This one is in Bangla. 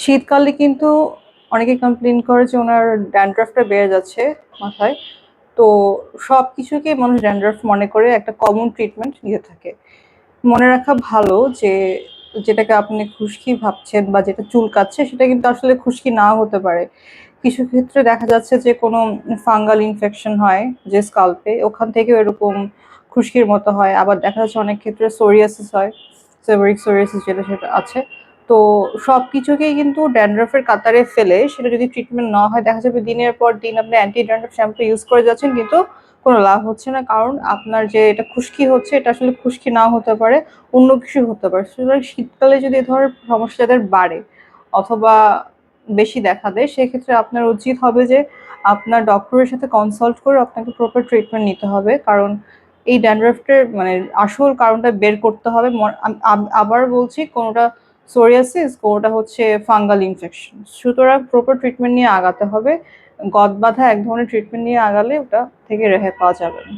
শীতকালে কিন্তু অনেকে কমপ্লেন করে যে ওনার ড্যান্ড্রাফটা বেড়ে যাচ্ছে মাথায়। তো সবকিছুকে মানুষ ড্যান্ড্রাফ মনে করে একটা কমন ট্রিটমেন্ট নিতে থাকে। মনে রাখা ভালো যে যেটাকে আপনি খুশকি ভাবছেন বা যেটা চুলকাচ্ছে সেটা কিন্তু আসলে খুশকি নাও হতে পারে। কিছু ক্ষেত্রে দেখা যাচ্ছে যে কোনো ফাঙ্গাল ইনফেকশন হয় যে স্কাল্পে, ওখান থেকেও এরকম খুশকির মতো হয়। আবার দেখা যাচ্ছে অনেক ক্ষেত্রে সোরিয়াসিস হয়, সেভারিক সোরিয়াসিস যেটা সেটা আছে। তো সবকিছুকেই কিন্তু ড্যান্ড্রফের কাতারে ফেলে সেটা যদি ট্রিটমেন্ট না হয়, দেখা যাবে দিনের পর দিন আপনি অ্যান্টি ড্যান্ড্রফ শ্যাম্পু ইউজ করে যাচ্ছেন কিন্তু কোনো লাভ হচ্ছে না। কারণ আপনার যে এটা খুশকি হচ্ছে এটা আসলে খুশকি নাও হতে পারে, অন্য কিছু হতে পারে। সুতরাং শীতকালে যদি এ ধরনের সমস্যা যাদের বাড়ে অথবা বেশি দেখা দেয়, সেক্ষেত্রে আপনার উচিত হবে যে আপনার ডক্টরের সাথে কনসাল্ট করে আপনাকে প্রপার ট্রিটমেন্ট নিতে হবে। কারণ এই ড্যান্ড্রফের মানে আসল কারণটা বের করতে হবে। আবার বলছি, কোনোটা সোরিয়াসিস, কোনোটা হচ্ছে ফাঙ্গাল ইনফেকশন। সুতরাং প্রপার ট্রিটমেন্ট নিয়ে আগাতে হবে। গদ বাঁধা এক ধরনের ট্রিটমেন্ট নিয়ে আগালে ওটা থেকে রেহাই পাওয়া যাবে না।